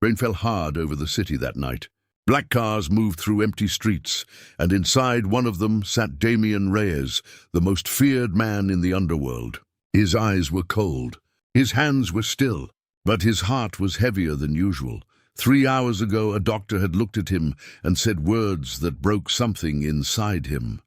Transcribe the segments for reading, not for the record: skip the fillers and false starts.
Rain fell hard over the city that night. Black cars moved through empty streets, and inside one of them sat Damian Reyes, the most feared man in the underworld. His eyes were cold. His hands were still, but his heart was heavier than usual. 3 hours ago, a doctor had looked at him and said words that broke something inside him.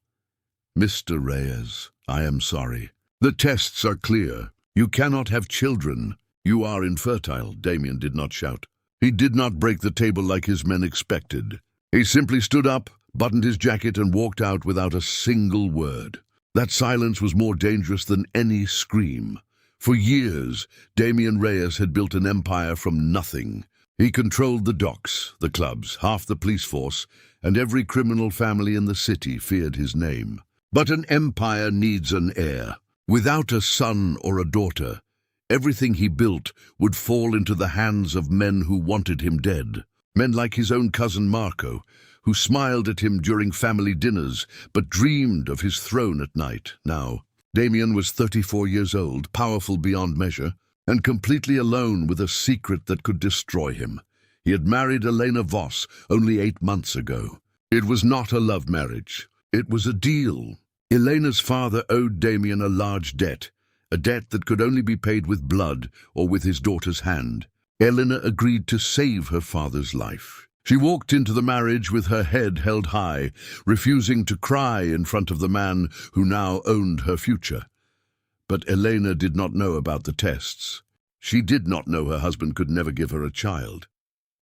"Mr. Reyes, I am sorry. The tests are clear. You cannot have children. You are infertile," Damian did not shout. He did not break the table like his men expected. He simply stood up, buttoned his jacket, and walked out without a single word. That silence was more dangerous than any scream. For years, Damian Reyes had built an empire from nothing. He controlled the docks, the clubs, half the police force, and every criminal family in the city feared his name. But an empire needs an heir. Without a son or a daughter, everything he built would fall into the hands of men who wanted him dead. Men like his own cousin Marco, who smiled at him during family dinners, but dreamed of his throne at night. Now, Damian was 34 years old, powerful beyond measure, and completely alone with a secret that could destroy him. He had married Elena Voss only 8 months ago. It was not a love marriage. It was a deal. Elena's father owed Damian a large debt, a debt that could only be paid with blood or with his daughter's hand. Elena agreed to save her father's life. She walked into the marriage with her head held high, refusing to cry in front of the man who now owned her future. But Elena did not know about the tests. She did not know her husband could never give her a child.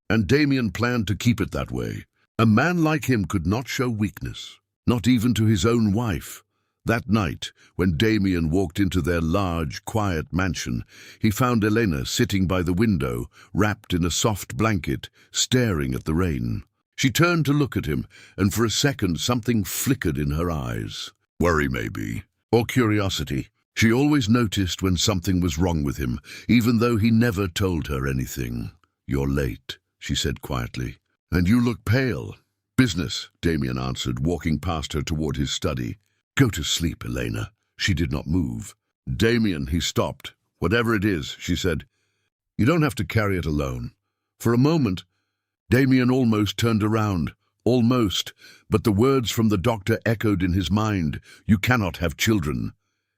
And Damian planned to keep it that way. A man like him could not show weakness, not even to his own wife. That night, when Damian walked into their large, quiet mansion, he found Elena sitting by the window, wrapped in a soft blanket, staring at the rain. She turned to look at him, and for a second something flickered in her eyes. Worry, maybe, or curiosity. She always noticed when something was wrong with him, even though he never told her anything. "You're late," she said quietly. "And you look pale." "Business," Damian answered, walking past her toward his study. "Go to sleep, Elena." She did not move. "Damian," he stopped. "Whatever it is," she said. "You don't have to carry it alone." For a moment, Damian almost turned around. Almost, but the words from the doctor echoed in his mind. "You cannot have children."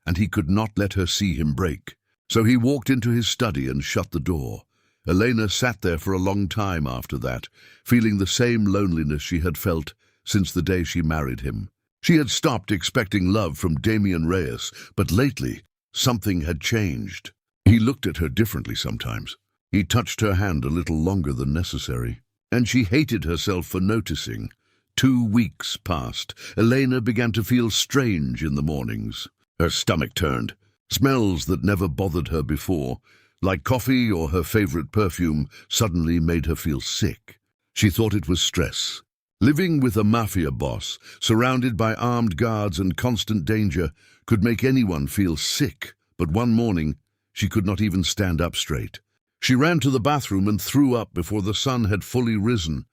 And he could not let her see him break. So he walked into his study and shut the door. Elena sat there for a long time after that, feeling the same loneliness she had felt since the day she married him. She had stopped expecting love from Damian Reyes, but lately something had changed. He looked at her differently sometimes. He touched her hand a little longer than necessary, and she hated herself for noticing. 2 weeks passed. Elena began to feel strange in the mornings. Her stomach turned. Smells that never bothered her before, like coffee or her favorite perfume, suddenly made her feel sick. She thought it was stress. Living with a mafia boss, surrounded by armed guards and constant danger, could make anyone feel sick, but one morning she could not even stand up straight. She ran to the bathroom and threw up before the sun had fully risen.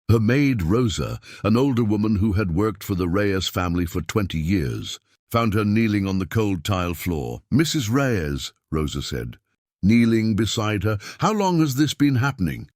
Her maid, Rosa, an older woman who had worked for the Reyes family for 20 years, found her kneeling on the cold tile floor. "Mrs. Reyes," Rosa said, kneeling beside her. "How long has this been happening?"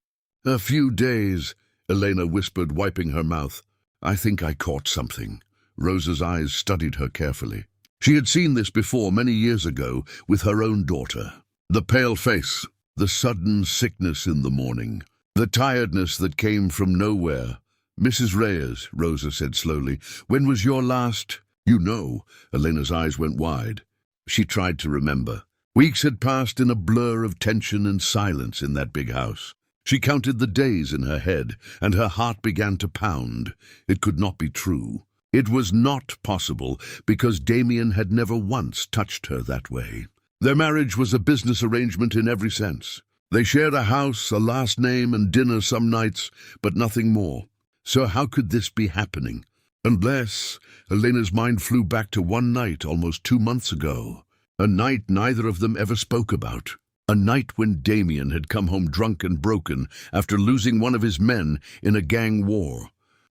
"A few days," Elena whispered, wiping her mouth. "I think I caught something." Rosa's eyes studied her carefully. She had seen this before many years ago with her own daughter. The pale face, the sudden sickness in the morning, the tiredness that came from nowhere. "Mrs. Reyes," Rosa said slowly, "when was your last—" "You know," Elena's eyes went wide. She tried to remember. Weeks had passed in a blur of tension and silence in that big house. She counted the days in her head, and her heart began to pound. It could not be true. It was not possible, because Damian had never once touched her that way. Their marriage was a business arrangement in every sense. They shared a house, a last name, and dinner some nights, but nothing more. So how could this be happening? Unless— Elena's mind flew back to one night almost 2 months ago. A night neither of them ever spoke about. A night when Damian had come home drunk and broken after losing one of his men in a gang war.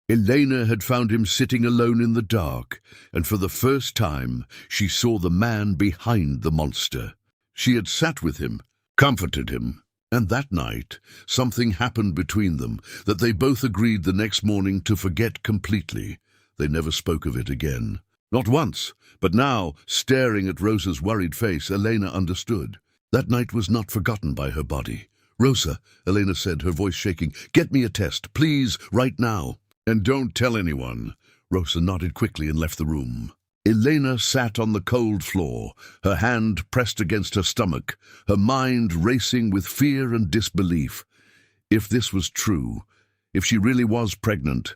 Elena had found him sitting alone in the dark, and for the first time she saw the man behind the monster. She had sat with him, comforted him, And that night, something happened between them that they both agreed the next morning to forget completely. They never spoke of it again. Not once, but now, staring at Rosa's worried face, Elena understood. That night was not forgotten by her body. "Rosa," Elena said, her voice shaking, "get me a test, please, right now." "And don't tell anyone." Rosa nodded quickly and left the room. Elena sat on the cold floor, her hand pressed against her stomach, her mind racing with fear and disbelief. If this was true, if she really was pregnant,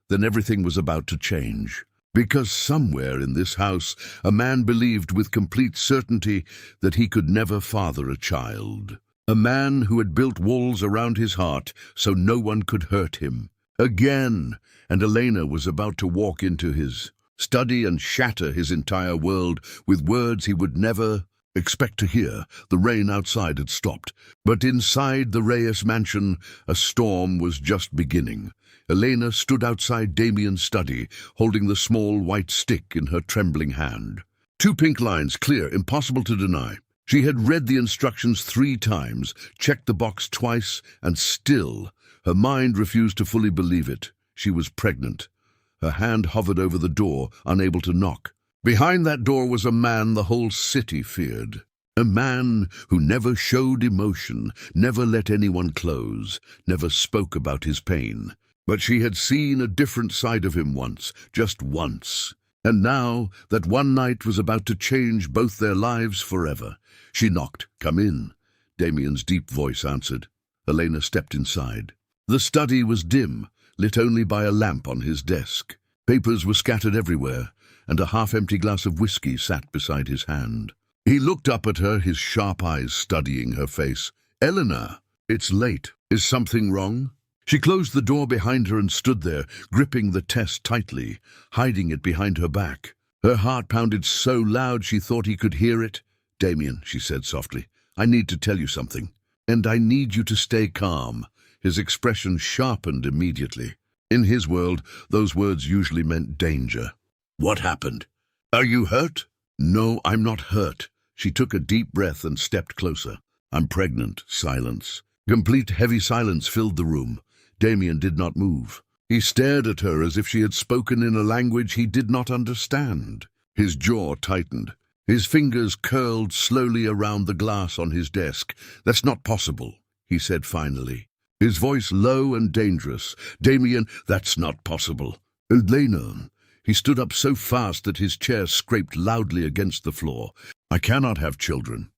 then everything was about to change. Because somewhere in this house, a man believed with complete certainty that he could never father a child. A man who had built walls around his heart so no one could hurt him. Again, and Elena was about to walk into his study and shatter his entire world with words he would never expect to hear. The rain outside had stopped, but inside the Reyes mansion, a storm was just beginning. Elena stood outside Damien's study, holding the small white stick in her trembling hand. 2 pink lines, clear, impossible to deny. She had read the instructions 3 times, checked the box twice, and still, her mind refused to fully believe it. She was pregnant. Her hand hovered over the door, unable to knock. Behind that door was a man the whole city feared. A man who never showed emotion, never let anyone close, never spoke about his pain. But she had seen a different side of him once, just once. And now that one night was about to change both their lives forever. She knocked. "Come in." Damien's deep voice answered. Elena stepped inside. The study was dim, lit only by a lamp on his desk. Papers were scattered everywhere, and a half-empty glass of whiskey sat beside his hand. He looked up at her, his sharp eyes studying her face. "Elena, it's late. Is something wrong?" She closed the door behind her and stood there, gripping the test tightly, hiding it behind her back. Her heart pounded so loud she thought he could hear it. "Damien," she said softly, "I need to tell you something, and I need you to stay calm." His expression sharpened immediately. In his world, those words usually meant danger. "What happened? Are you hurt?" "No, I'm not hurt." She took a deep breath and stepped closer. "I'm pregnant." Silence. Complete heavy silence filled the room. Damien did not move. He stared at her as if she had spoken in a language he did not understand. His jaw tightened. His fingers curled slowly around the glass on his desk. "That's not possible," he said finally. His voice low and dangerous. "Damien, that's not possible." "Elena." He stood up so fast that his chair scraped loudly against the floor. "I cannot have children.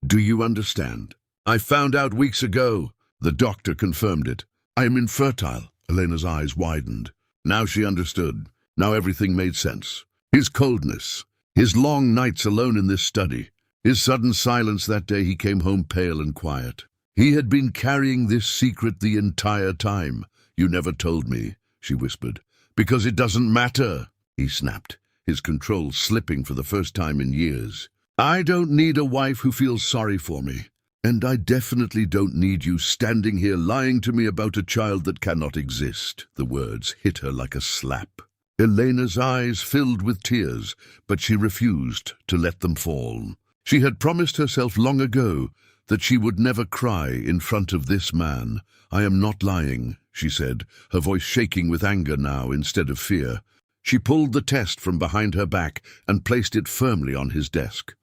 Do you understand? I found out weeks ago." The doctor confirmed it. "I am infertile." Elena's eyes widened. Now she understood. Now everything made sense. His coldness, his long nights alone in this study, his sudden silence that day he came home pale and quiet. He had been carrying this secret the entire time. "You never told me," she whispered. "Because it doesn't matter," he snapped, his control slipping for the first time in years. "I don't need a wife who feels sorry for me. And I definitely don't need you standing here lying to me about a child that cannot exist." The words hit her like a slap. Elena's eyes filled with tears, but she refused to let them fall. She had promised herself long ago that she would never cry in front of this man. "I am not lying," she said, her voice shaking with anger now instead of fear. She pulled the test from behind her back and placed it firmly on his desk.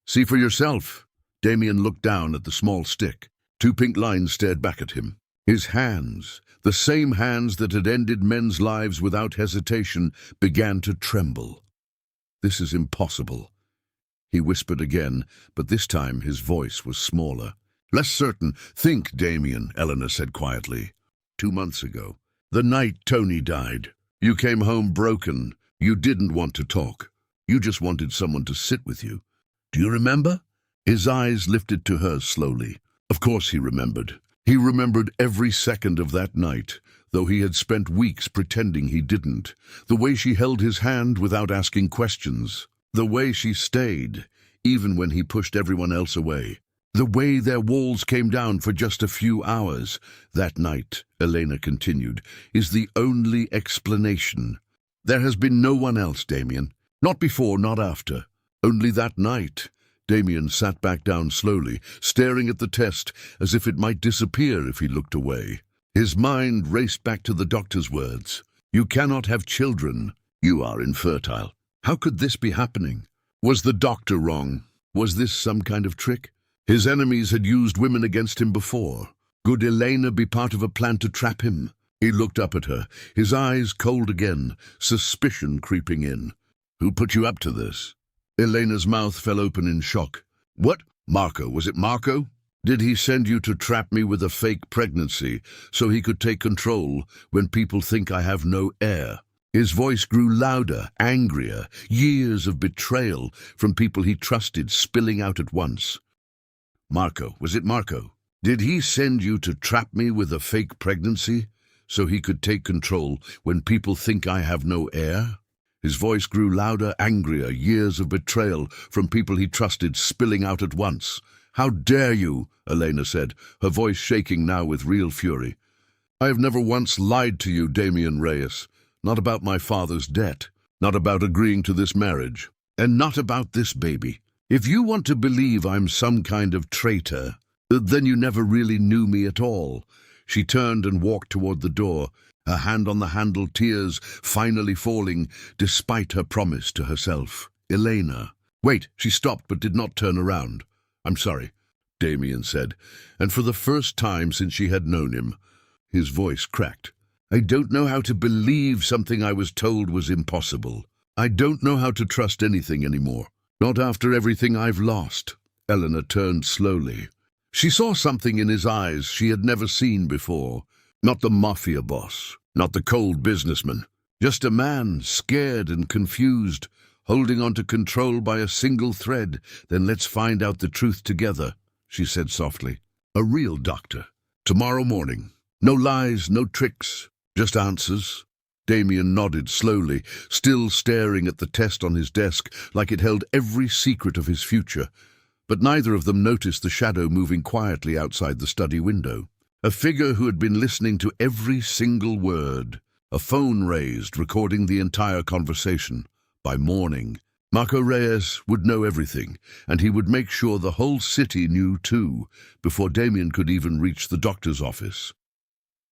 "See for yourself." Damien looked down at the small stick. 2 pink lines stared back at him. His hands, the same hands that had ended men's lives without hesitation, began to tremble. "This is impossible," he whispered again, but this time his voice was smaller. "Less certain. Think, Damien," Eleanor said quietly. 2 months ago, the night Tony died. You came home broken. You didn't want to talk. You just wanted someone to sit with you. Do you remember?" His eyes lifted to hers slowly. Of course he remembered. He remembered every second of that night, though he had spent weeks pretending he didn't. The way she held his hand without asking questions. The way she stayed, even when he pushed everyone else away. The way their walls came down for just a few hours. That night, Elena continued, is the only explanation. There has been no one else, Damien. Not before, not after. Only that night. Damien sat back down slowly, staring at the test as if it might disappear if he looked away. His mind raced back to the doctor's words. "You cannot have children. You are infertile." How could this be happening? Was the doctor wrong? Was this some kind of trick? His enemies had used women against him before. Could Elena be part of a plan to trap him? He looked up at her, his eyes cold again, suspicion creeping in. "Who put you up to this?" Elena's mouth fell open in shock. "What? Marco? Was it Marco? Did he send you to trap me with a fake pregnancy so he could take control when people think I have no heir?" His voice grew louder, angrier, years of betrayal from people he trusted spilling out at once. "Marco, was it Marco? Did he send you to trap me with a fake pregnancy so he could take control when people think I have no heir?" His voice grew louder, angrier, years of betrayal from people he trusted spilling out at once. "How dare you?" Elena said, her voice shaking now with real fury. "I have never once lied to you, Damian Reyes. Not about my father's debt, not about agreeing to this marriage, and not about this baby. If you want to believe I'm some kind of traitor, then you never really knew me at all." She turned and walked toward the door, her hand on the handle, tears finally falling despite her promise to herself. "Elena." Wait, she stopped but did not turn around. "I'm sorry," Damien said, and for the first time since she had known him, his voice cracked. "I don't know how to believe something I was told was impossible. I don't know how to trust anything anymore. Not after everything I've lost." Eleanor turned slowly. She saw something in his eyes she had never seen before. Not the Mafia boss, not the cold businessman. Just a man, scared and confused, holding on to control by a single thread. "Then let's find out the truth together," she said softly. "A real doctor. Tomorrow morning. No lies, no tricks, just answers." Damien nodded slowly, still staring at the test on his desk like it held every secret of his future. But neither of them noticed the shadow moving quietly outside the study window. A figure who had been listening to every single word. A phone raised, recording the entire conversation. By morning, Marco Reyes would know everything, and he would make sure the whole city knew too, before Damien could even reach the doctor's office.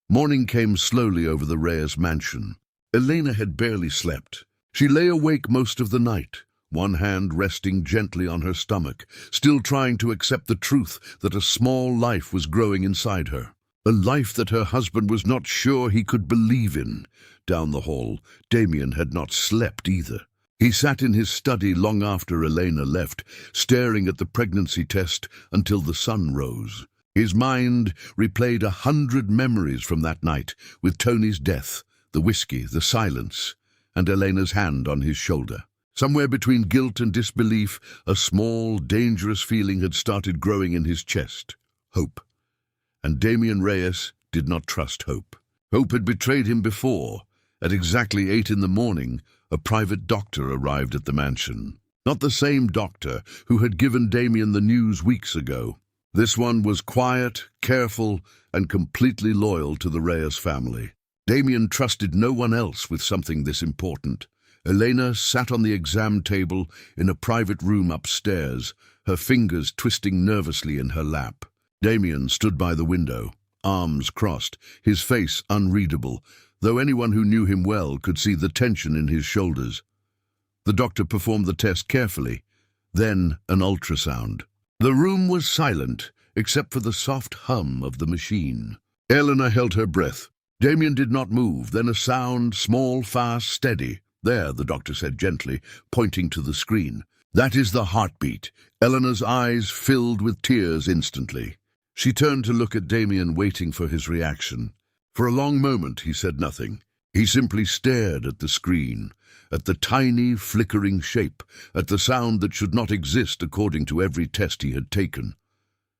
Morning came slowly over the Reyes mansion. Elena had barely slept. She lay awake most of the night, one hand resting gently on her stomach, still trying to accept the truth that a small life was growing inside her. A life that her husband was not sure he could believe in. Down the hall, Damien had not slept either. He sat in his study long after Elena left, staring at the pregnancy test until the sun rose. His mind replayed 100 memories from that night, with Tony's death, the whiskey, the silence, and Elena's hand on his shoulder. Somewhere between guilt and disbelief, a small, dangerous feeling had started growing in his chest. Hope. And Damien Reyes did not trust hope. Hope had betrayed him before. At exactly 8 in the morning, a private doctor arrived at the mansion. Not the same doctor who had given Damien the news weeks ago. This one was quiet, careful, and completely loyal to the Reyes family. Damien trusted no one else with something this important. Elena sat on the exam table in a private room upstairs, her fingers twisting nervously in her lap. Damien stood by the window, arms crossed, his face unreadable, though anyone who knew him well could see the tension in his shoulders. The doctor performed the test carefully, then an ultrasound. The room was silent, except for the soft hum of the machine. Eleanor held her breath. Damien did not move, then a sound, small, fast, steady. "There," the doctor said gently, pointing to the screen. "That is the heartbeat." Eleanor's eyes filled with tears instantly. She turned to look at Damien, waiting for his reaction. For a long moment he said nothing. He simply stared at the screen, at the tiny, flickering shape, at the sound that should not exist according to every test he had taken.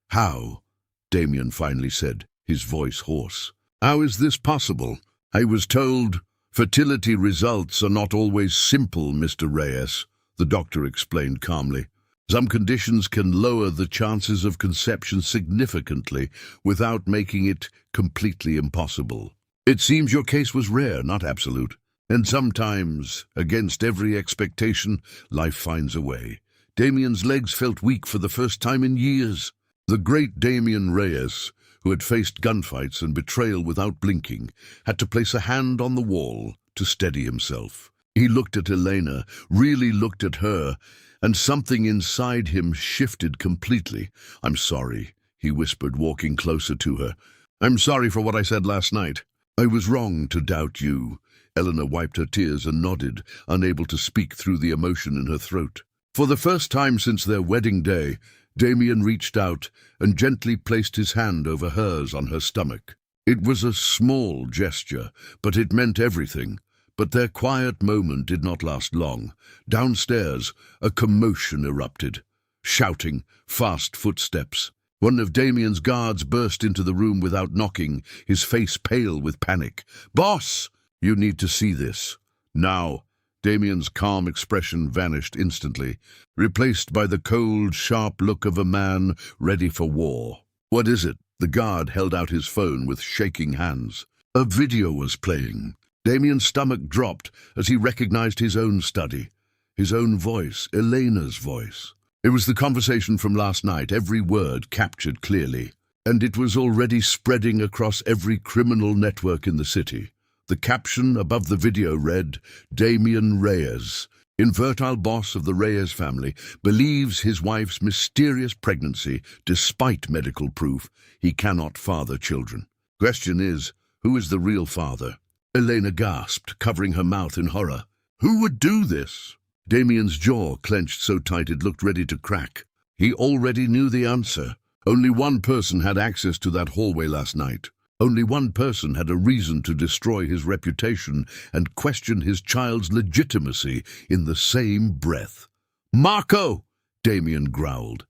"How?" Damien finally said, his voice hoarse. "How is this possible? I was told fertility results are not always simple, Mr. Reyes," the doctor explained calmly. "Some conditions can lower the chances of conception significantly without making it completely impossible. It seems your case was rare, not absolute. And sometimes, against every expectation, life finds a way. Damien's legs felt weak for the first time in years. The great Damien Reyes, who had faced gunfights and betrayal without blinking, had to place a hand on the wall to steady himself. He looked at Elena, really looked at her, and something inside him shifted completely. "I'm sorry," he whispered, walking closer to her. "I'm sorry for what I said last night. I was wrong to doubt you." Elena wiped her tears and nodded, unable to speak through the emotion in her throat. For the first time since their wedding day, Damien reached out and gently placed his hand over hers on her stomach. It was a small gesture, but it meant everything. But their quiet moment did not last long. Downstairs, a commotion erupted. Shouting, fast footsteps. One of Damien's guards burst into the room without knocking, his face pale with panic. "Boss! You need to see this. Now." Damien's calm expression vanished instantly, replaced by the cold, sharp look of a man ready for war. "What is it?" The guard held out his phone with shaking hands. A video was playing. Damien's stomach dropped as he recognized his own study, his own voice, Elena's voice. It was the conversation from last night, every word captured clearly, and it was already spreading across every criminal network in the city. The caption above the video read, "Damien Reyes, infertile boss of the Reyes family, believes his wife's mysterious pregnancy, despite medical proof he cannot father children. Question is, who is the real father?" Elena gasped, covering her mouth in horror. "Who would do this?" Damien's jaw clenched so tight it looked ready to crack. He already knew the answer. Only one person had access to that hallway last night. Only one person had a reason to destroy his reputation and question his child's legitimacy in the same breath. "Marco!" Damien growled.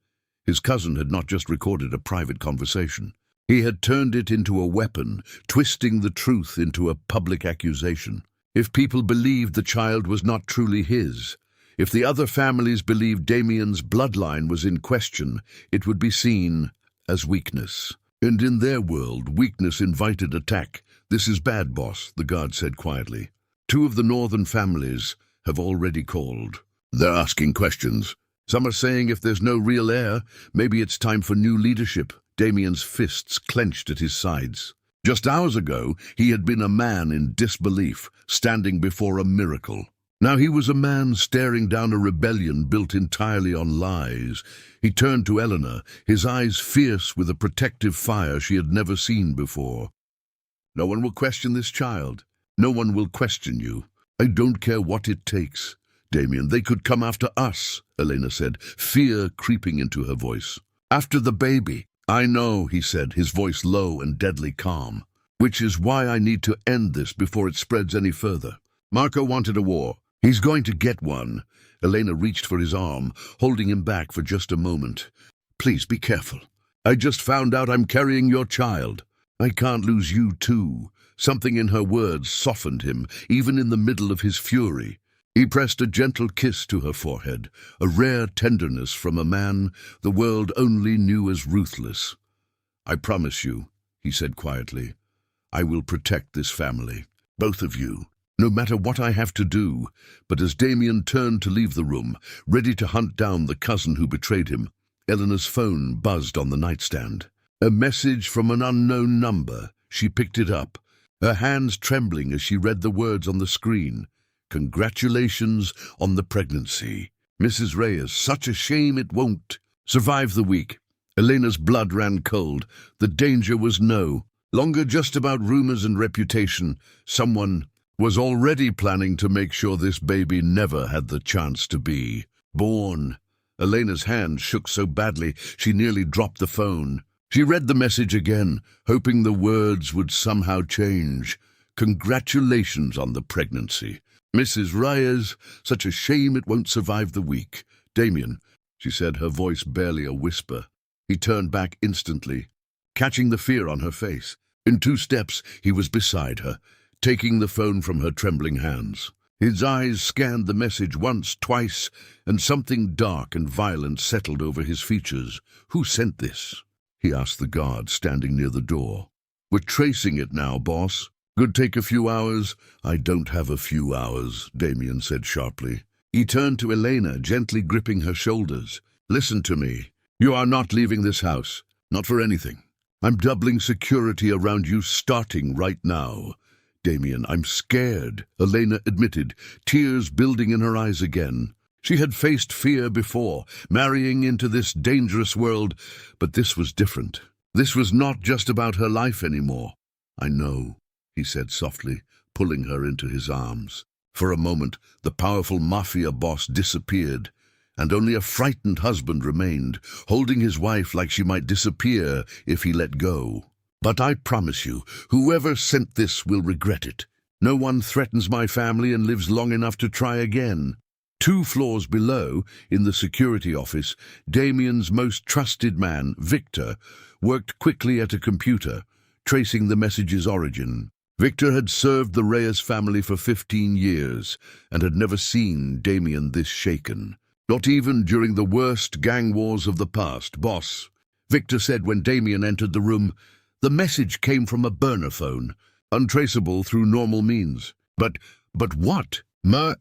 His cousin had not just recorded a private conversation. He had turned it into a weapon, twisting the truth into a public accusation. If people believed the child was not truly his, if the other families believed Damien's bloodline was in question, it would be seen as weakness. And in their world, weakness invited attack. "This is bad, boss," the guard said quietly. "Two of the northern families have already called. They're asking questions. Some are saying if there's no real heir, maybe it's time for new leadership." Damien's fists clenched at his sides. Just hours ago, he had been a man in disbelief, standing before a miracle. Now he was a man staring down a rebellion built entirely on lies. He turned to Eleanor, his eyes fierce with a protective fire she had never seen before. "No one will question this child. No one will question you. I don't care what it takes." "Damien, they could come after us," Elena said, fear creeping into her voice. "After the baby." "I know," he said, his voice low and deadly calm. "Which is why I need to end this before it spreads any further. Marco wanted a war. He's going to get one." Elena reached for his arm, holding him back for just a moment. "Please be careful. I just found out I'm carrying your child. I can't lose you too." Something in her words softened him, even in the middle of his fury. He pressed a gentle kiss to her forehead, a rare tenderness from a man the world only knew as ruthless. "I promise you," he said quietly, "I will protect this family, both of you, no matter what I have to do." But as Damien turned to leave the room, ready to hunt down the cousin who betrayed him, Eleanor's phone buzzed on the nightstand. A message from an unknown number. She picked it up, her hands trembling as she read the words on the screen. "Congratulations on the pregnancy. Mrs. Reyes, such a shame it won't survive the week." Elena's blood ran cold. The danger was no longer just about rumors and reputation. Someone was already planning to make sure this baby never had the chance to be born. Elena's hand shook so badly she nearly dropped the phone. She read the message again, hoping the words would somehow change. "Congratulations on the pregnancy. Mrs. Reyes, such a shame it won't survive the week." "Damien," she said, her voice barely a whisper. He turned back instantly, catching the fear on her face. In 2 steps, he was beside her, taking the phone from her trembling hands. His eyes scanned the message once, twice, and something dark and violent settled over his features. "Who sent this?" he asked the guard standing near the door. "We're tracing it now, boss." "Could take a few hours." "I don't have a few hours," Damien said sharply. He turned to Elena, gently gripping her shoulders. "Listen to me. You are not leaving this house. Not for anything. I'm doubling security around you starting right now." "Damien, I'm scared," Elena admitted, tears building in her eyes again. She had faced fear before, marrying into this dangerous world, but this was different. This was not just about her life anymore. "I know," he said softly, pulling her into his arms. For a moment, the powerful Mafia boss disappeared, and only a frightened husband remained, holding his wife like she might disappear if he let go. "But I promise you, whoever sent this will regret it. No one threatens my family and lives long enough to try again." 2 floors below, in the security office, Damien's most trusted man, Victor, worked quickly at a computer, tracing the message's origin. Victor had served the Reyes family for 15 years and had never seen Damien this shaken. "Not even during the worst gang wars of the past, boss," Victor said when Damien entered the room. "The message came from a burner phone, untraceable through normal means." But what? "The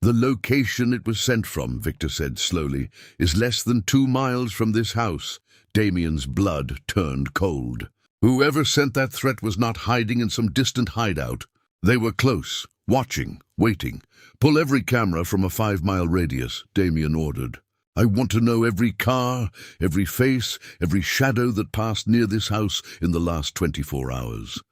location it was sent from," Victor said slowly, "is less than 2 miles from this house." Damien's blood turned cold. Whoever sent that threat was not hiding in some distant hideout. They were close, watching, waiting. "Pull every camera from a 5-mile radius," Damien ordered. "I want to know every car, every face, every shadow that passed near this house in the last 24 hours.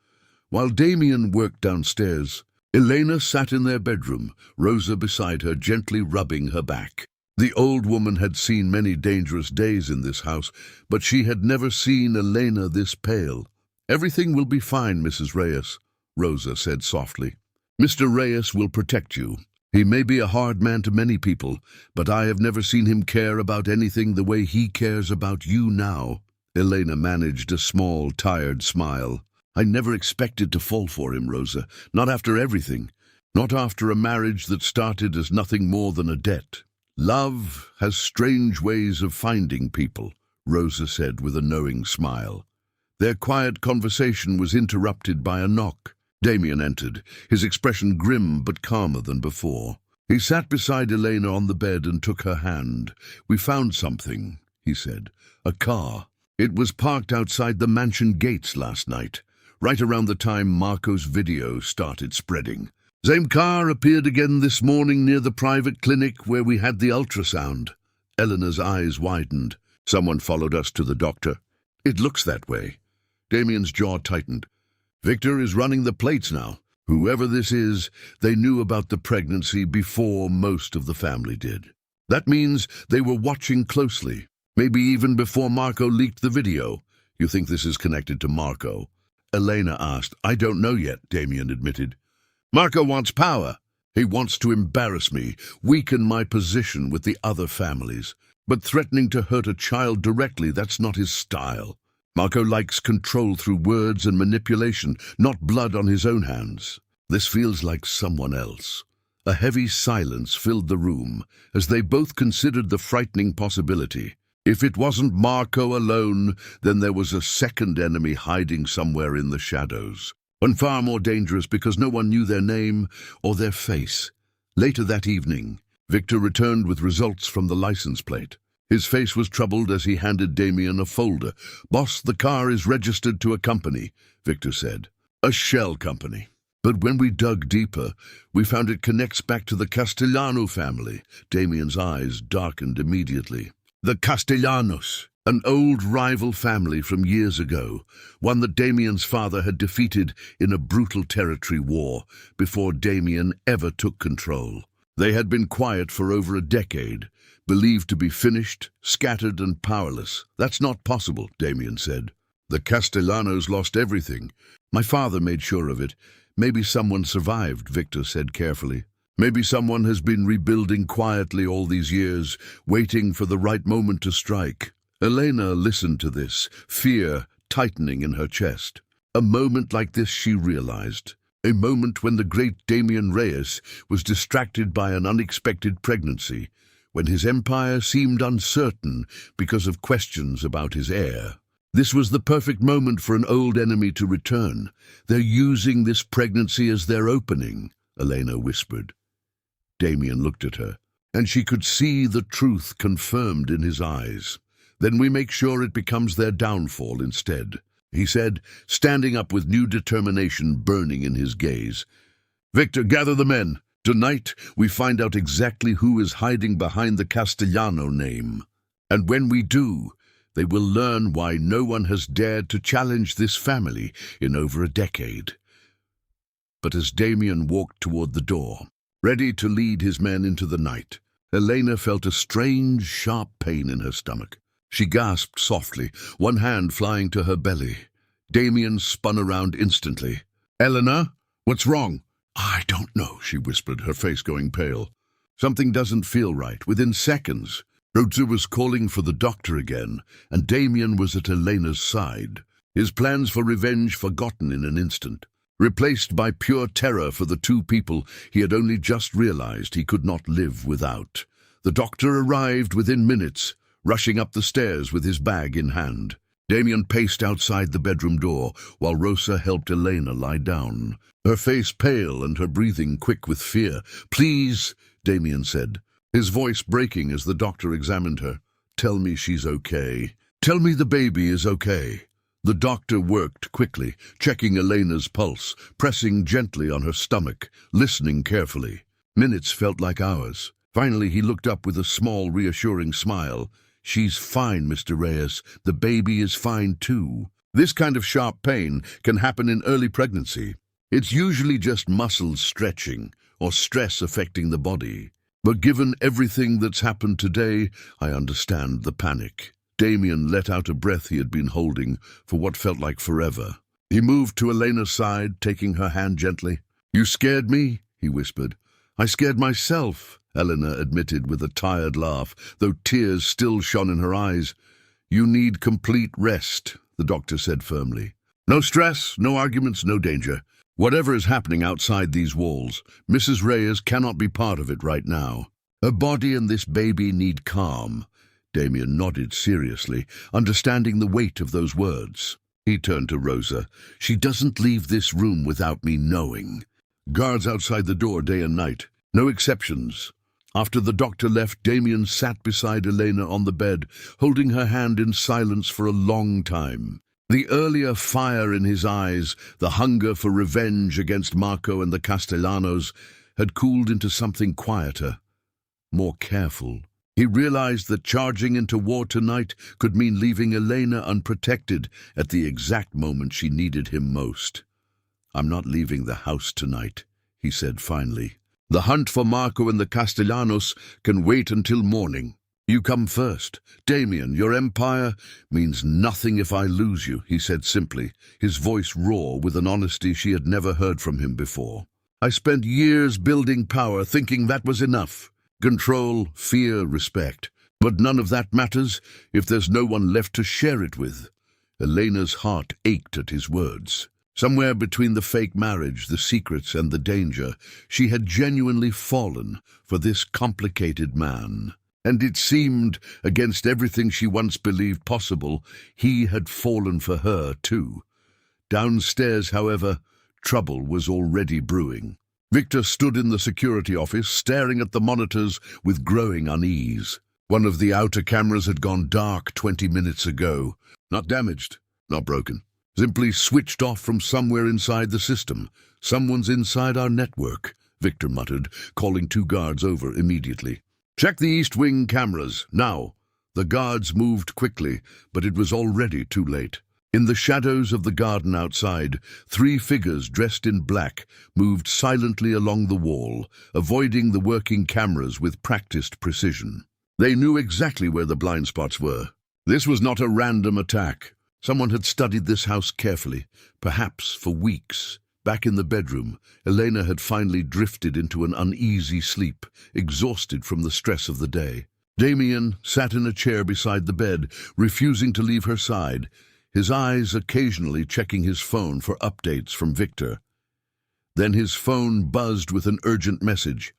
While Damien worked downstairs, Elena sat in their bedroom, Rosa beside her, gently rubbing her back. The old woman had seen many dangerous days in this house, but she had never seen Elena this pale. "Everything will be fine, Mrs. Reyes," Rosa said softly. "Mr. Reyes will protect you. He may be a hard man to many people, but I have never seen him care about anything the way he cares about you now." Elena managed a small, tired smile. "I never expected to fall for him, Rosa. Not after everything. Not after a marriage that started as nothing more than a debt." "Love has strange ways of finding people," Rosa said with a knowing smile. Their quiet conversation was interrupted by a knock. Damien entered, his expression grim but calmer than before. He sat beside Elena on the bed and took her hand. "We found something," he said. "A car. It was parked outside the mansion gates last night, right around the time Marco's video started spreading. Same car appeared again this morning near the private clinic where we had the ultrasound." Eleanor's eyes widened. "Someone followed us to the doctor." "It looks that way." Damien's jaw tightened. "Victor is running the plates now. Whoever this is, they knew about the pregnancy before most of the family did. That means they were watching closely, maybe even before Marco leaked the video." "You think this is connected to Marco?" Elena asked. "I don't know yet," Damien admitted. "Marco wants power. He wants to embarrass me, weaken my position with the other families. But threatening to hurt a child directly, that's not his style. Marco likes control through words and manipulation, not blood on his own hands. This feels like someone else." A heavy silence filled the room as they both considered the frightening possibility. If it wasn't Marco alone, then there was a second enemy hiding somewhere in the shadows. One far more dangerous because no one knew their name or their face. Later that evening, Victor returned with results from the license plate. His face was troubled as he handed Damien a folder. "Boss, the car is registered to a company," Victor said. "A shell company. But when we dug deeper, we found it connects back to the Castellano family." Damien's eyes darkened immediately. "The Castellanos, an old rival family from years ago, one that Damien's father had defeated in a brutal territory war before Damien ever took control. They had been quiet for over a decade, believed to be finished, scattered and powerless. That's not possible," Damien said. "The Castellanos lost everything. My father made sure of it. Maybe someone survived," Victor said carefully. "Maybe someone has been rebuilding quietly all these years, waiting for the right moment to strike." Elena listened to this, fear tightening in her chest. A moment like this, she realized. A moment when the great Damien Reyes was distracted by an unexpected pregnancy, when his empire seemed uncertain because of questions about his heir. This was the perfect moment for an old enemy to return. "They're using this pregnancy as their opening," Elena whispered. Damien looked at her. and she could see the truth confirmed in his eyes. "Then we make sure it becomes their downfall instead," he said, standing up with new determination burning in his gaze. "Victor, gather the men. Tonight, we find out exactly who is hiding behind the Castellano name. And when we do, they will learn why no one has dared to challenge this family in over a decade." But as Damien walked toward the door, ready to lead his men into the night, Elena felt a strange, sharp pain in her stomach. She gasped softly, one hand flying to her belly. Damien spun around instantly. "Eleanor, what's wrong?" "I don't know," she whispered, her face going pale. "Something doesn't feel right." Within seconds, Rosa was calling for the doctor again, and Damien was at Elena's side, his plans for revenge forgotten in an instant, replaced by pure terror for the two people he had only just realized he could not live without. The doctor arrived within minutes, rushing up the stairs with his bag in hand. Damien paced outside the bedroom door while Rosa helped Elena lie down, her face pale and her breathing quick with fear. "Please," Damien said, his voice breaking as the doctor examined her. "Tell me she's okay. Tell me the baby is okay." The doctor worked quickly, checking Elena's pulse, pressing gently on her stomach, listening carefully. Minutes felt like hours. Finally, he looked up with a small, reassuring smile. "She's fine, Mr. Reyes. The baby is fine too. This kind of sharp pain can happen in early pregnancy. It's usually just muscles stretching or stress affecting the body. But given everything that's happened today, I understand the panic." Damien let out a breath he had been holding for what felt like forever. He moved to Elena's side, taking her hand gently. "You scared me?" he whispered. "I scared myself," Elena admitted with a tired laugh, though tears still shone in her eyes. "You need complete rest," the doctor said firmly. "No stress, no arguments, no danger. Whatever is happening outside these walls, Mrs. Reyes cannot be part of it right now. Her body and this baby need calm." Damien nodded seriously, understanding the weight of those words. He turned to Rosa. "She doesn't leave this room without me knowing. Guards outside the door day and night. No exceptions." After the doctor left, Damien sat beside Elena on the bed, holding her hand in silence for a long time. The earlier fire in his eyes, the hunger for revenge against Marco and the Castellanos, had cooled into something quieter, more careful. He realized that charging into war tonight could mean leaving Elena unprotected at the exact moment she needed him most. "I'm not leaving the house tonight," he said finally. "The hunt for Marco and the Castellanos can wait until morning. You come first. Damien, your empire means nothing if I lose you," he said simply, his voice raw with an honesty she had never heard from him before. "I spent years building power, thinking that was enough. Control, fear, respect. But none of that matters if there's no one left to share it with." Elena's heart ached at his words. Somewhere between the fake marriage, the secrets, and the danger, she had genuinely fallen for this complicated man. And it seemed, against everything she once believed possible, he had fallen for her too. Downstairs, however, trouble was already brewing. Victor stood in the security office, staring at the monitors with growing unease. One of the outer cameras had gone dark 20 minutes ago. Not damaged, not broken. Simply switched off from somewhere inside the system. "Someone's inside our network," Victor muttered, calling 2 guards over immediately. "Check the East Wing cameras, now." The guards moved quickly, but it was already too late. In the shadows of the garden outside, 3 figures dressed in black moved silently along the wall, avoiding the working cameras with practiced precision. They knew exactly where the blind spots were. This was not a random attack. Someone had studied this house carefully, perhaps for weeks. Back in the bedroom, Elena had finally drifted into an uneasy sleep, exhausted from the stress of the day. Damien sat in a chair beside the bed, refusing to leave her side, his eyes occasionally checking his phone for updates from Victor. Then his phone buzzed with an urgent message.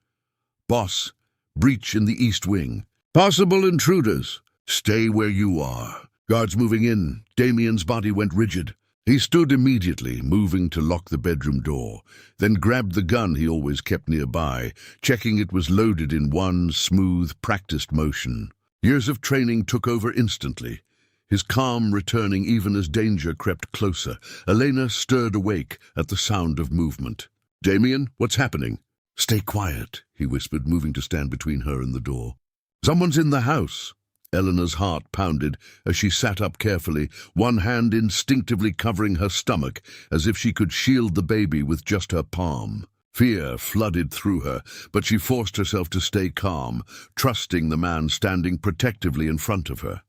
"Boss, breach in the East Wing. Possible intruders. Stay where you are." Guards moving in. Damien's body went rigid. He stood immediately, moving to lock the bedroom door, then grabbed the gun he always kept nearby, checking it was loaded in one smooth, practiced motion. Years of training took over instantly, his calm returning even as danger crept closer. Elena stirred awake at the sound of movement. "Damien, what's happening?" "Stay quiet," he whispered, moving to stand between her and the door. "Someone's in the house." Eleanor's heart pounded as she sat up carefully, one hand instinctively covering her stomach as if she could shield the baby with just her palm. Fear flooded through her, but she forced herself to stay calm, trusting the man standing protectively in front of her.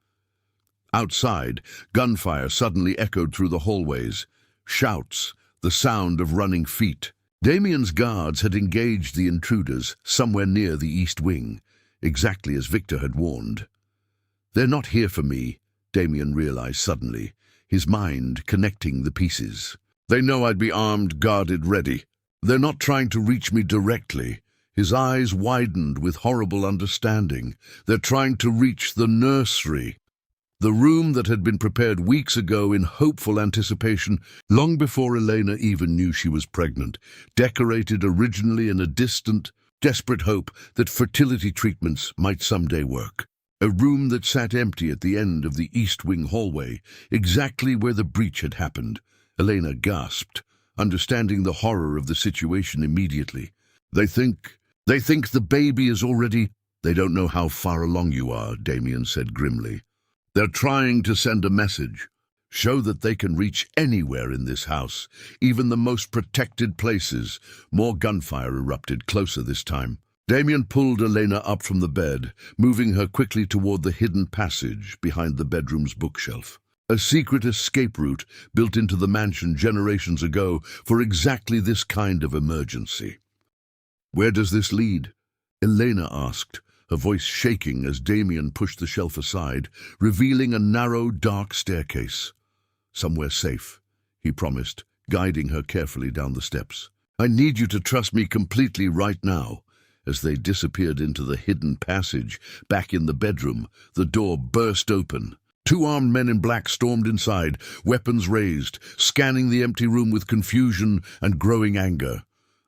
Outside, gunfire suddenly echoed through the hallways. Shouts, the sound of running feet. Damien's guards had engaged the intruders somewhere near the east wing, exactly as Victor had warned. "They're not here for me," Damien realized suddenly, his mind connecting the pieces. "They know I'd be armed, guarded, ready. They're not trying to reach me directly." His eyes widened with horrible understanding. "They're trying to reach the nursery." The room that had been prepared weeks ago in hopeful anticipation, long before Elena even knew she was pregnant, decorated originally in a distant, desperate hope that fertility treatments might someday work. A room that sat empty at the end of the East Wing hallway, exactly where the breach had happened. Elena gasped, understanding the horror of the situation immediately. They think the baby is already—" "They don't know how far along you are," Damien said grimly. "They're trying to send a message. Show that they can reach anywhere in this house, even the most protected places." More gunfire erupted, closer this time. Damien pulled Elena up from the bed, moving her quickly toward the hidden passage behind the bedroom's bookshelf. A secret escape route built into the mansion generations ago for exactly this kind of emergency. "Where does this lead?" Elena asked, her voice shaking as Damien pushed the shelf aside, revealing a narrow, dark staircase. "Somewhere safe," he promised, guiding her carefully down the steps. "I need you to trust me completely right now." As they disappeared into the hidden passage, back in the bedroom, the door burst open. Two armed men in black stormed inside, weapons raised, scanning the empty room with confusion and growing anger.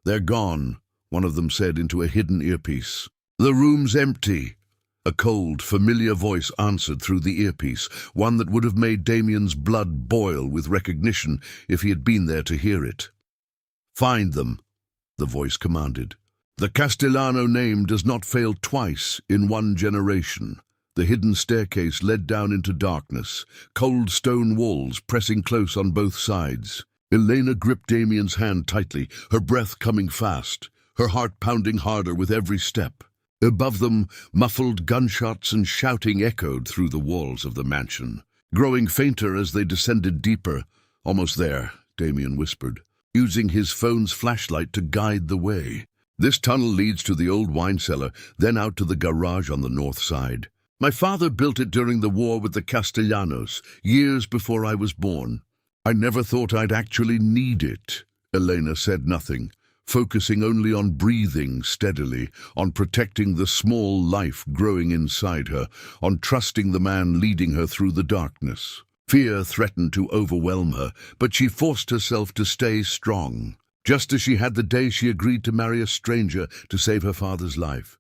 "They're gone," one of them said into a hidden earpiece. "The room's empty." A cold, familiar voice answered through the earpiece, one that would have made Damien's blood boil with recognition if he had been there to hear it. "Find them," the voice commanded. "The Castellano name does not fail twice in one generation." The hidden staircase led down into darkness, cold stone walls pressing close on both sides. Elena gripped Damien's hand tightly, her breath coming fast, her heart pounding harder with every step. Above them, muffled gunshots and shouting echoed through the walls of the mansion, growing fainter as they descended deeper. "Almost there," Damien whispered, using his phone's flashlight to guide the way. "This tunnel leads to the old wine cellar, then out to the garage on the north side. My father built it during the war with the Castellanos, years before I was born. I never thought I'd actually need it." Elena said nothing, focusing only on breathing steadily, on protecting the small life growing inside her, on trusting the man leading her through the darkness. Fear threatened to overwhelm her, but she forced herself to stay strong, just as she had the day she agreed to marry a stranger to save her father's life.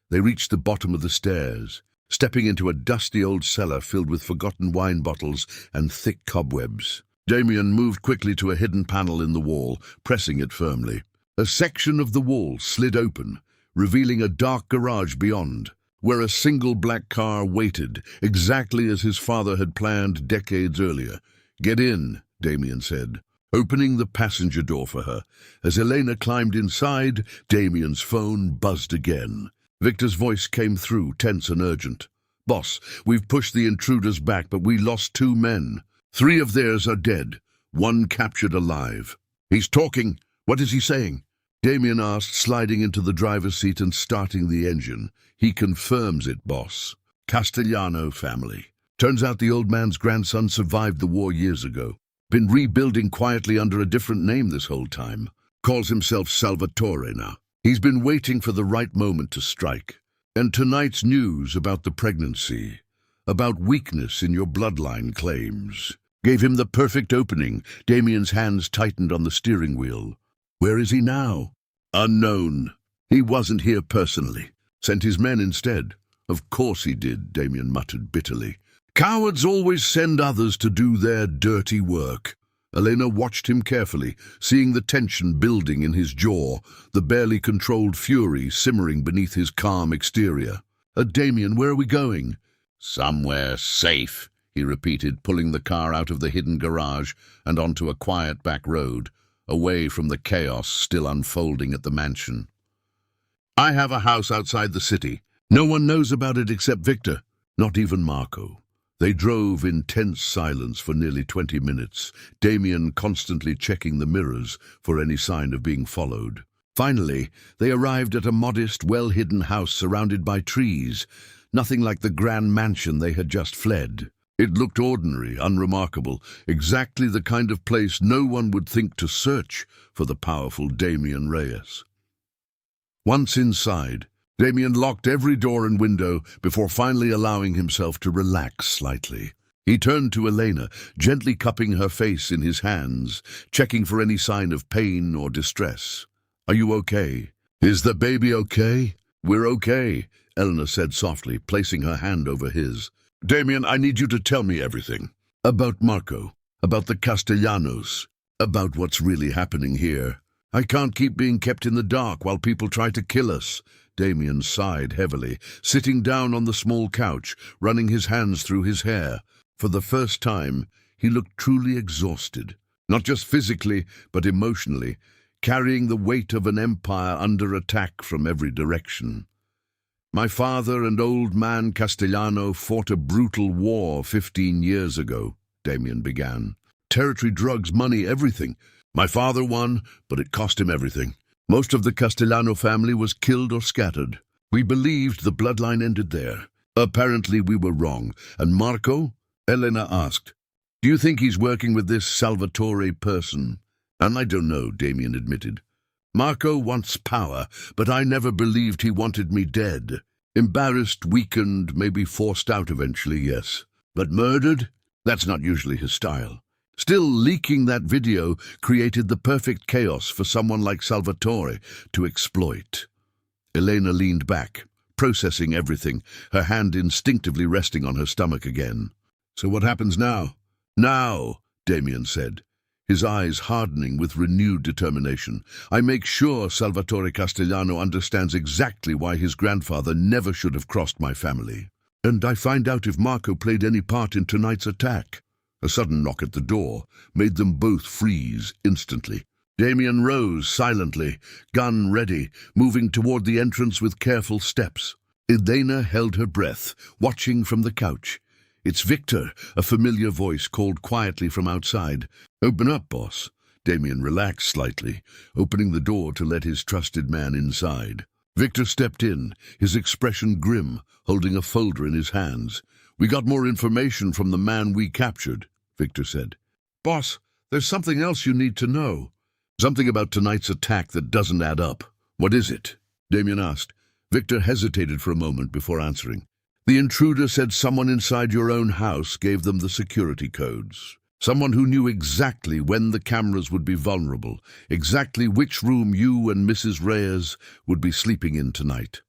They reached the bottom of the stairs, stepping into a dusty old cellar filled with forgotten wine bottles and thick cobwebs. Damien moved quickly to a hidden panel in the wall, pressing it firmly. A section of the wall slid open, revealing a dark garage beyond, where a single black car waited, exactly as his father had planned decades earlier. "Get in," Damien said, opening the passenger door for her. As Elena climbed inside, Damien's phone buzzed again. Victor's voice came through, tense and urgent. "Boss, we've pushed the intruders back, but we lost 2 men. 3 of theirs are dead, 1 captured alive." "He's talking. What is he saying?" Damien asked, sliding into the driver's seat and starting the engine. "He confirms it, boss. Castellano family. Turns out the old man's grandson survived the war years ago. Been rebuilding quietly under a different name this whole time. Calls himself Salvatore now. He's been waiting for the right moment to strike. And tonight's news about the pregnancy, about weakness in your bloodline claims. Gave him the perfect opening. Damien's hands tightened on the steering wheel. Where is he now? Unknown. He wasn't here personally. Sent his men instead. Of course he did, Damien muttered bitterly. Cowards always send others to do their dirty work. Elena watched him carefully, seeing the tension building in his jaw, the barely controlled fury simmering beneath his calm exterior. Damien, where are we going? Somewhere safe, he repeated, pulling the car out of the hidden garage and onto a quiet back road, away from the chaos still unfolding at the mansion. I have a house outside the city. No one knows about it except Victor, not even Marco. They drove in tense silence for nearly 20 minutes, Damien constantly checking the mirrors for any sign of being followed. Finally, they arrived at a modest, well-hidden house surrounded by trees, nothing like the grand mansion they had just fled. It looked ordinary, unremarkable, exactly the kind of place no one would think to search for the powerful Damien Reyes. Once inside, Damien locked every door and window before finally allowing himself to relax slightly. He turned to Elena, gently cupping her face in his hands, checking for any sign of pain or distress. Are you okay? Is the baby okay? We're okay, Elena said softly, placing her hand over his. Damien, I need you to tell me everything. About Marco, about the Castellanos, about what's really happening here. I can't keep being kept in the dark while people try to kill us. Damien sighed heavily, sitting down on the small couch, running his hands through his hair. For the first time, he looked truly exhausted, not just physically, but emotionally, carrying the weight of an empire under attack from every direction. My father and old man Castellano fought a brutal war 15 years ago, Damien began. Territory, drugs, money, everything. My father won, but it cost him everything. Most of the Castellano family was killed or scattered. We believed the bloodline ended there. Apparently we were wrong. And Marco? Elena asked. Do you think he's working with this Salvatore person? And I don't know, Damien admitted. Marco wants power, but I never believed he wanted me dead. Embarrassed, weakened, maybe forced out eventually, yes. But murdered? That's not usually his style. Still, leaking that video created the perfect chaos for someone like Salvatore to exploit. Elena leaned back, processing everything, her hand instinctively resting on her stomach again. So what happens now? Now, Damien said, his eyes hardening with renewed determination. I make sure Salvatore Castellano understands exactly why his grandfather never should have crossed my family. And I find out if Marco played any part in tonight's attack. A sudden knock at the door made them both freeze instantly. Damien rose silently, gun ready, moving toward the entrance with careful steps. Elena held her breath, watching from the couch. It's Victor, a familiar voice called quietly from outside. Open up, boss. Damien relaxed slightly, opening the door to let his trusted man inside. Victor stepped in, his expression grim, holding a folder in his hands. We got more information from the man we captured, Victor said. Boss, there's something else you need to know. Something about tonight's attack that doesn't add up. What is it? Damien asked. Victor hesitated for a moment before answering. The intruder said someone inside your own house gave them the security codes. Someone who knew exactly when the cameras would be vulnerable, exactly which room you and Mrs. Reyes would be sleeping in tonight.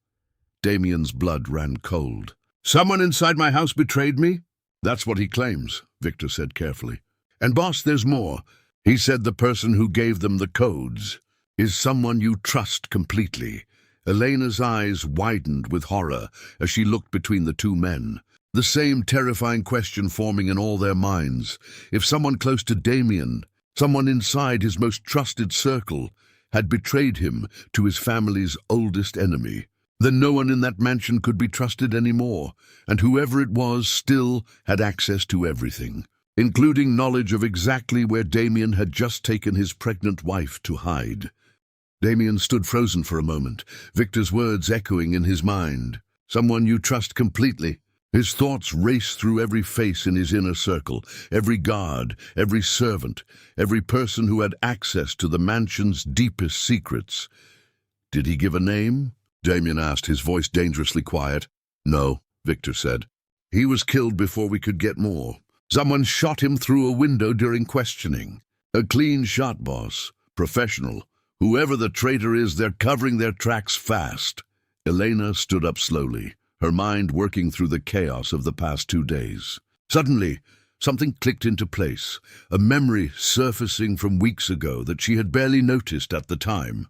Damien's blood ran cold. Someone inside my house betrayed me? That's what he claims, Victor said carefully. And boss, there's more. He said the person who gave them the codes is someone you trust completely. Elena's eyes widened with horror as she looked between the two men, the same terrifying question forming in all their minds. If someone close to Damien, someone inside his most trusted circle, had betrayed him to his family's oldest enemy, then no one in that mansion could be trusted anymore, and whoever it was still had access to everything, including knowledge of exactly where Damien had just taken his pregnant wife to hide. Damien stood frozen for a moment, Victor's words echoing in his mind. Someone you trust completely. His thoughts raced through every face in his inner circle, every guard, every servant, every person who had access to the mansion's deepest secrets. Did he give a name? Damien asked, his voice dangerously quiet. No, Victor said. He was killed before we could get more. Someone shot him through a window during questioning. A clean shot, boss. Professional. Whoever the traitor is, they're covering their tracks fast. Elena stood up slowly, her mind working through the chaos of the past 2 days. Suddenly, something clicked into place, a memory surfacing from weeks ago that she had barely noticed at the time.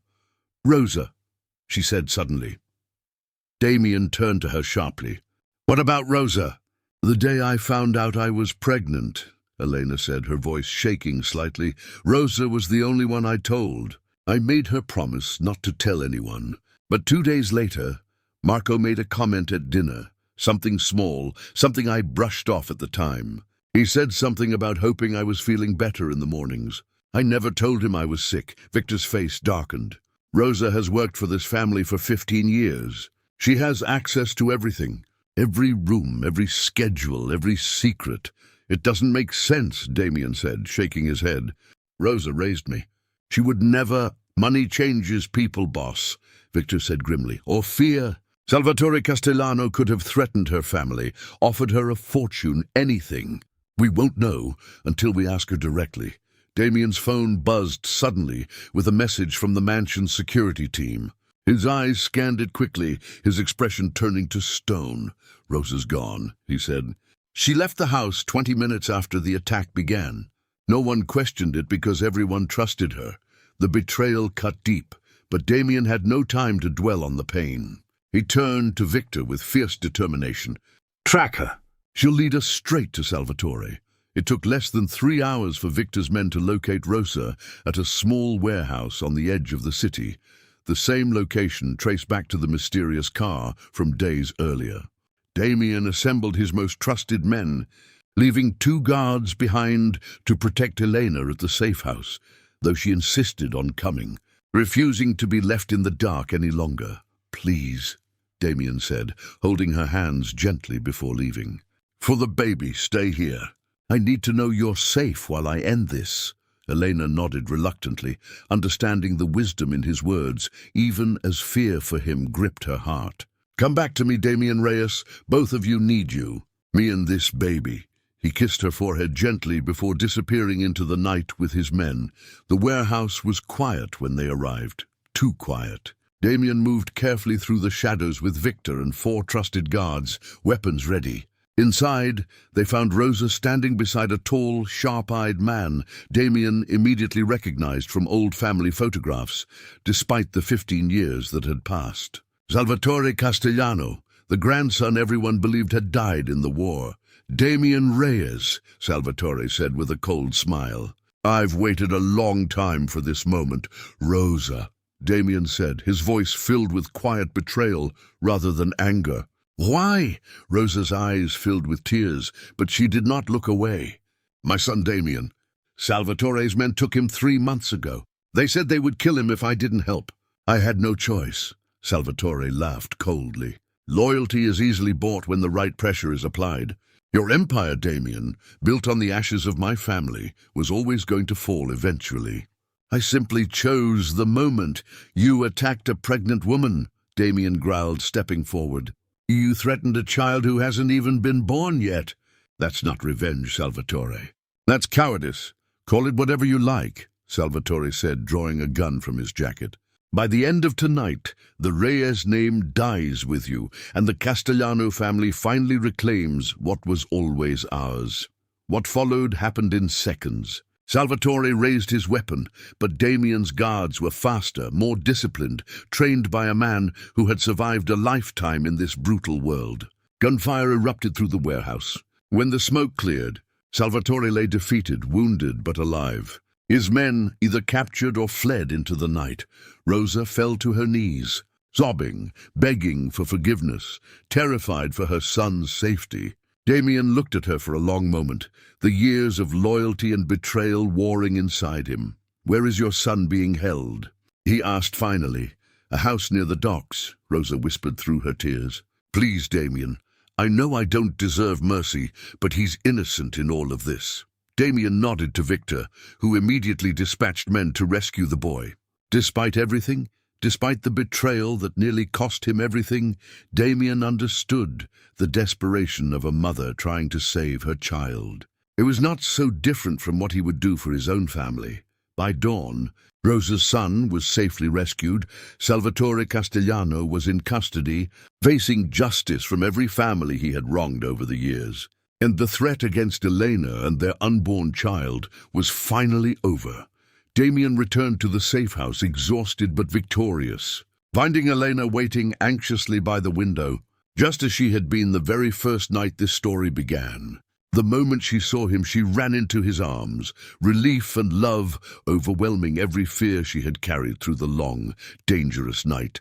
"Rosa," she said suddenly. Damien turned to her sharply. "What about Rosa?" "The day I found out I was pregnant," Elena said, her voice shaking slightly. "Rosa was the only one I told. I made her promise not to tell anyone. But 2 days later, Marco made a comment at dinner. Something small, something I brushed off at the time. He said something about hoping I was feeling better in the mornings. I never told him I was sick." Victor's face darkened. "Rosa has worked for this family for 15 years. She has access to everything. Every room, every schedule, every secret. It doesn't make sense," Damien said, shaking his head. "Rosa raised me. She would never—" "Money changes people, boss," Victor said grimly. "Or fear. Salvatore Castellano could have threatened her family, offered her a fortune, anything. We won't know until we ask her directly." Damien's phone buzzed suddenly with a message from the mansion's security team. His eyes scanned it quickly, his expression turning to stone. "Rosa's gone," he said. "She left the house 20 minutes after the attack began. No one questioned it because everyone trusted her. The betrayal cut deep, but Damien had no time to dwell on the pain. He turned to Victor with fierce determination. "Track her. She'll lead us straight to Salvatore." It took less than 3 hours for Victor's men to locate Rosa at a small warehouse on the edge of the city, the same location traced back to the mysterious car from days earlier. Damien assembled his most trusted men, leaving 2 guards behind to protect Elena at the safe house, though she insisted on coming, refusing to be left in the dark any longer. "Please," Damien said, holding her hands gently before leaving. "For the baby, stay here. I need to know you're safe while I end this." Elena nodded reluctantly, understanding the wisdom in his words, even as fear for him gripped her heart. "Come back to me, Damien Reyes. Both of you need you. Me and this baby." He kissed her forehead gently before disappearing into the night with his men. The warehouse was quiet when they arrived. Too quiet. Damien moved carefully through the shadows with Victor and 4 trusted guards, weapons ready. Inside, they found Rosa standing beside a tall, sharp-eyed man Damien immediately recognized from old family photographs, despite the 15 years that had passed. Salvatore Castellano, the grandson everyone believed had died in the war. "Damien Reyes," Salvatore said with a cold smile. "I've waited a long time for this moment. Rosa," Damien said, his voice filled with quiet betrayal rather than anger. "Why?" Rosa's eyes filled with tears, but she did not look away. "My son Damien. Salvatore's men took him 3 months ago. They said they would kill him if I didn't help. I had no choice." Salvatore laughed coldly. "Loyalty is easily bought when the right pressure is applied. Your empire, Damien, built on the ashes of my family, was always going to fall eventually. I simply chose the moment. You attacked a pregnant woman," Damien growled, stepping forward. "You threatened a child who hasn't even been born yet. That's not revenge, Salvatore. That's cowardice. Call it whatever you like," Salvatore said, drawing a gun from his jacket. "By the end of tonight, the Reyes name dies with you, and the Castellano family finally reclaims what was always ours." What followed happened in seconds. Salvatore raised his weapon, but Damien's guards were faster, more disciplined, trained by a man who had survived a lifetime in this brutal world. Gunfire erupted through the warehouse. When the smoke cleared, Salvatore lay defeated, wounded but alive. His men either captured or fled into the night. Rosa fell to her knees, sobbing, begging for forgiveness, terrified for her son's safety. Damien looked at her for a long moment, the years of loyalty and betrayal warring inside him. "Where is your son being held?" he asked finally. "A house near the docks," Rosa whispered through her tears. "Please, Damien, I know I don't deserve mercy, but he's innocent in all of this." Damien nodded to Victor, who immediately dispatched men to rescue the boy. Despite everything, despite the betrayal that nearly cost him everything, Damien understood the desperation of a mother trying to save her child. It was not so different from what he would do for his own family. By dawn, Rosa's son was safely rescued. Salvatore Castellano was in custody, facing justice from every family he had wronged over the years. And the threat against Elena and their unborn child was finally over. Damien returned to the safe house, exhausted but victorious, finding Elena waiting anxiously by the window, just as she had been the very first night this story began. The moment she saw him, she ran into his arms, relief and love overwhelming every fear she had carried through the long, dangerous night.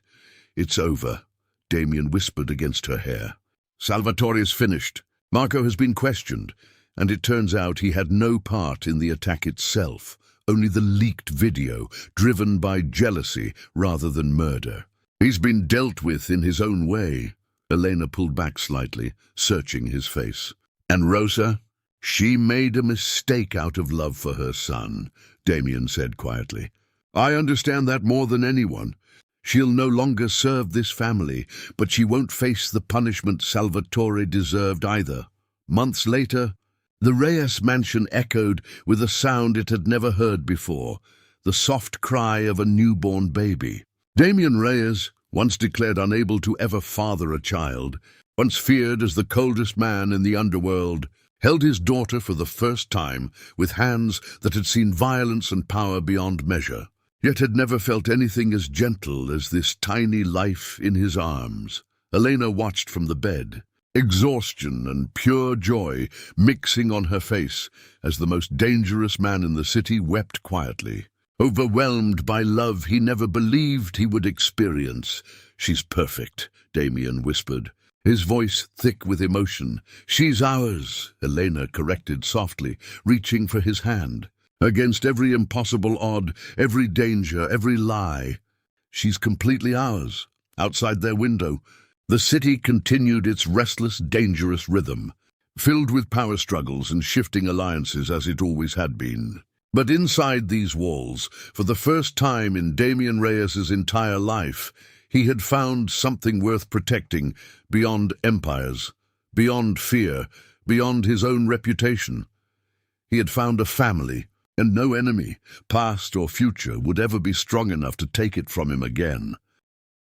"It's over," Damien whispered against her hair. "Salvatore is finished. Marco has been questioned, and it turns out he had no part in the attack itself, only the leaked video, driven by jealousy rather than murder. He's been dealt with in his own way." Elena pulled back slightly, searching his face. "And Rosa? She made a mistake out of love for her son," Damien said quietly. "I understand that more than anyone. She'll no longer serve this family, but she won't face the punishment Salvatore deserved either." Months later, the Reyes mansion echoed with a sound it had never heard before, the soft cry of a newborn baby. Damien Reyes, once declared unable to ever father a child, once feared as the coldest man in the underworld, held his daughter for the first time with hands that had seen violence and power beyond measure, yet had never felt anything as gentle as this tiny life in his arms. Elena watched from the bed, exhaustion and pure joy mixing on her face as the most dangerous man in the city wept quietly, overwhelmed by love he never believed he would experience. "She's perfect," Damien whispered, his voice thick with emotion. "She's ours," Elena corrected softly, reaching for his hand. "Against every impossible odd, every danger, every lie, she's completely ours." Outside their window, the city continued its restless, dangerous rhythm, filled with power struggles and shifting alliances as it always had been. But inside these walls, for the first time in Damien Reyes's entire life, he had found something worth protecting beyond empires, beyond fear, beyond his own reputation. He had found a family, and no enemy, past or future, would ever be strong enough to take it from him again.